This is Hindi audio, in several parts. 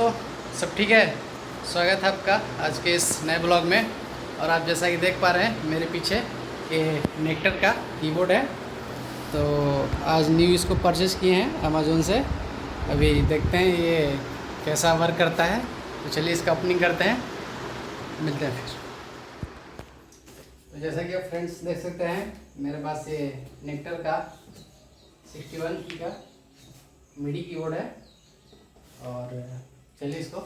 दोस्तों, सब ठीक है। स्वागत है आपका आज के इस नए ब्लॉग में। और आप जैसा कि देख पा रहे हैं मेरे पीछे ये नेक्टर का कीबोर्ड है। तो आज न्यू इसको परचेज़ किए हैं अमेज़ोन से। अभी देखते हैं ये कैसा वर्क करता है। तो चलिए इसका ओपनिंग करते हैं, मिलते हैं फिर। तो जैसा कि आप फ्रेंड्स देख सकते हैं मेरे पास ये नेक्टर का 61 की का मिडी कीबोर्ड है। और चलिए इसको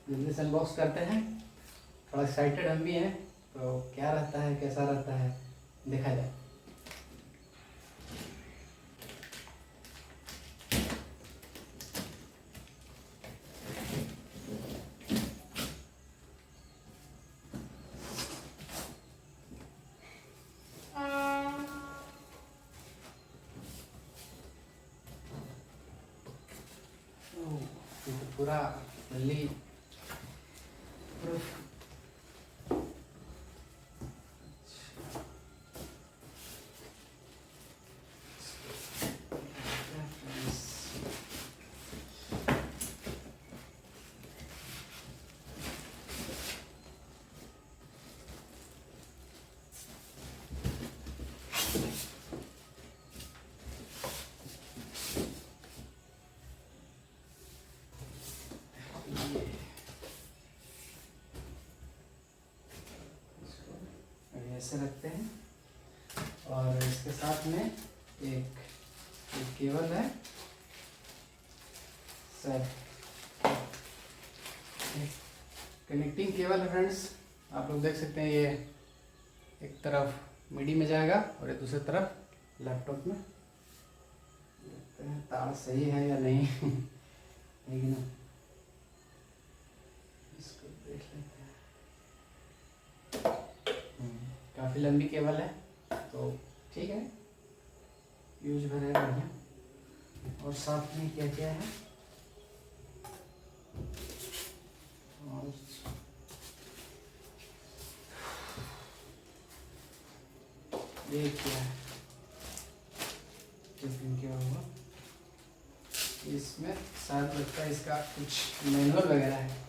जल्दी से अनबॉक्स करते हैं। थोड़ा एक्साइटेड हम भी हैं, तो क्या रहता है कैसा रहता है देखा जाए। ये तो पूरा जल्दी ऐसे रखते हैं। और इसके साथ में एक केबल है सर, कनेक्टिंग केबल है फ्रेंड्स। आप लोग देख सकते हैं ये एक तरफ मिडी में जाएगा और ये दूसरी तरफ लैपटॉप में। देखते हैं तार सही है या नहीं है कि ना, इसको देख लेते हैं। काफ़ी लंबी केबल है तो ठीक है, यूज भरेगा बढ़िया। और साथ में क्या क्या है, और ये क्या है, क्या हुआ इसमें, शायद लगता है इसका कुछ मैनुअल वगैरह है।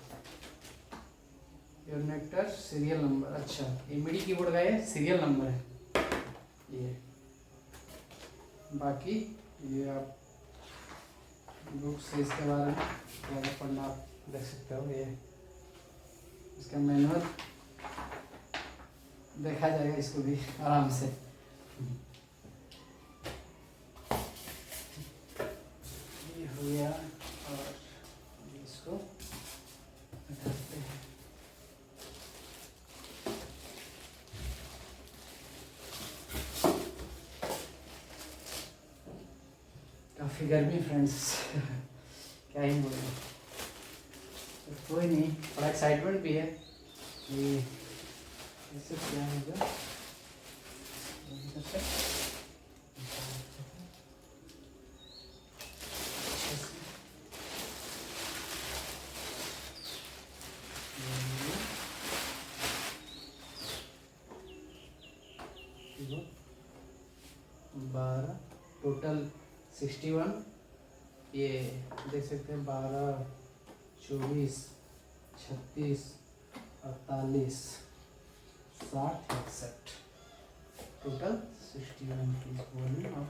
योर नेक्टर सीरियल नंबर, अच्छा ये मिडी कीबोर्ड का ये सीरियल नंबर है ये। बाकी ये आप बुक से इसके बारे में ज़्यादा पढ़ना आप देख सकते हो। ये इसका मैनुअल देखा जाएगा, इसको भी आराम से। ये हो गया और इसको हटाते हैं। काफ़ी गर्मी फ्रेंड्स क्या ही बोले, तो कोई नहीं, थोड़ा एक्साइटमेंट भी है कि ऐसे क्या होगा। 12 टोटल 61, ये देख सकते हैं 12, 24, 36, 48, 60, 61 टोटल 61 की वॉल्यूम ऑफ।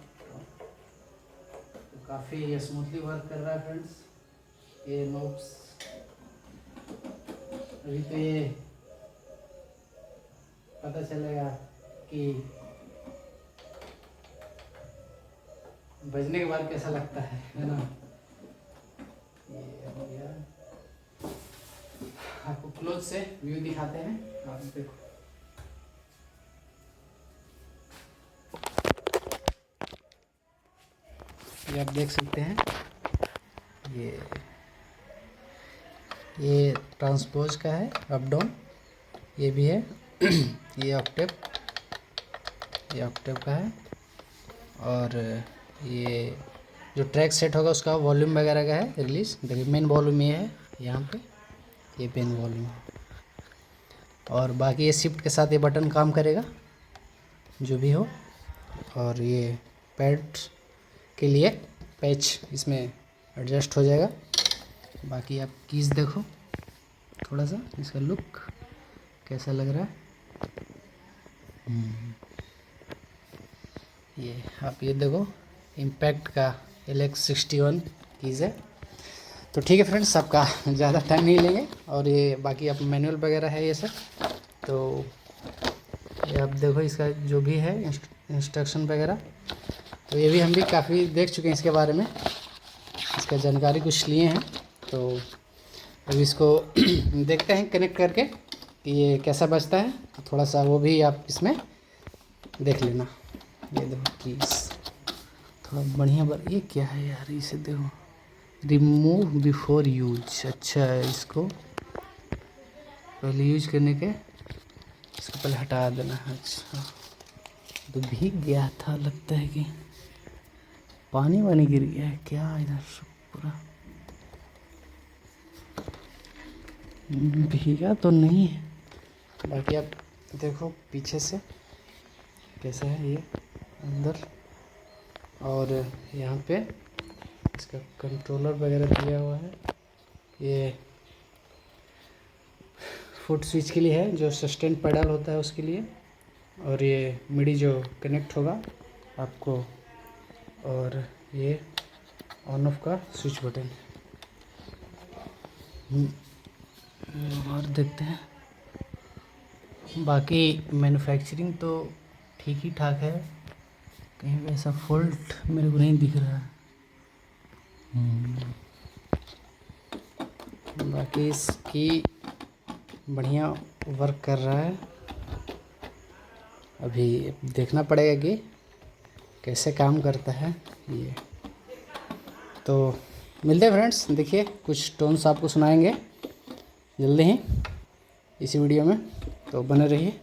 तो काफ़ी स्मूथली वर्क कर रहा है फ्रेंड्स ये नोट्स। अभी तो ये पता चलेगा कि बजने के बाद कैसा लगता है ना। ये हो गया, आपको क्लोज से व्यू दिखाते हैं, आप देखो। ये आप देख सकते हैं ये ट्रांसपोज का है, अप डाउन ये भी है ये ऑक्टेव का है। और ये जो ट्रैक सेट होगा उसका वॉल्यूम वगैरह का है रिलीज। देखिए मेन वॉल्यूम ये है यहाँ पे, ये पेन वॉल्यूम। और बाकी ये शिफ्ट के साथ ये बटन काम करेगा जो भी हो। और ये पैड के लिए पैच इसमें एडजस्ट हो जाएगा। बाकी आप कीज देखो थोड़ा सा, इसका लुक कैसा लग रहा है। ये आप ये देखो इम्पैक्ट का LX61 कीज़ है। तो ठीक है फ्रेंड्स, आपका ज़्यादा टाइम नहीं लेंगे। और ये बाकी आप मैनुअल वगैरह है ये सब, तो ये आप देखो इसका जो भी है इंस्ट्रक्शन वगैरह, तो ये भी हम भी काफ़ी देख चुके हैं इसके बारे में, इसका जानकारी कुछ लिए हैं। तो अभी इसको देखते हैं कनेक्ट करके कि ये कैसा बजता है, तो थोड़ा सा वो भी आप इसमें देख लेना। ये देखो कीज थोड़ा बढ़िया ये क्या है यार, इसे देखो, रिमूव बिफोर यूज। अच्छा है, इसको पहले यूज करने के इसको पहले हटा देना है। अच्छा, तो भीग गया था, लगता है कि पानी वानी गिर गया है क्या इधर पूरा। भीगा तो नहीं है। बाकी आप देखो पीछे से कैसा है ये अंदर, और यहाँ पे इसका कंट्रोलर वगैरह दिया हुआ है। ये फुट स्विच के लिए है, जो सस्टेन पेडल होता है उसके लिए, और ये मिडी जो कनेक्ट होगा आपको, और ये ऑन ऑफ का स्विच बटन। और देखते हैं बाकी मैन्युफैक्चरिंग तो ठीक ही ठाक है, कहीं भी ऐसा फॉल्ट मेरे को नहीं दिख रहा है। बाकी इसकी बढ़िया वर्क कर रहा है। अभी देखना पड़ेगा कि कैसे काम करता है ये। तो मिलते हैं फ्रेंड्स, देखिए कुछ टोन्स आपको सुनाएंगे जल्दी ही इसी वीडियो में, तो बने रहिए।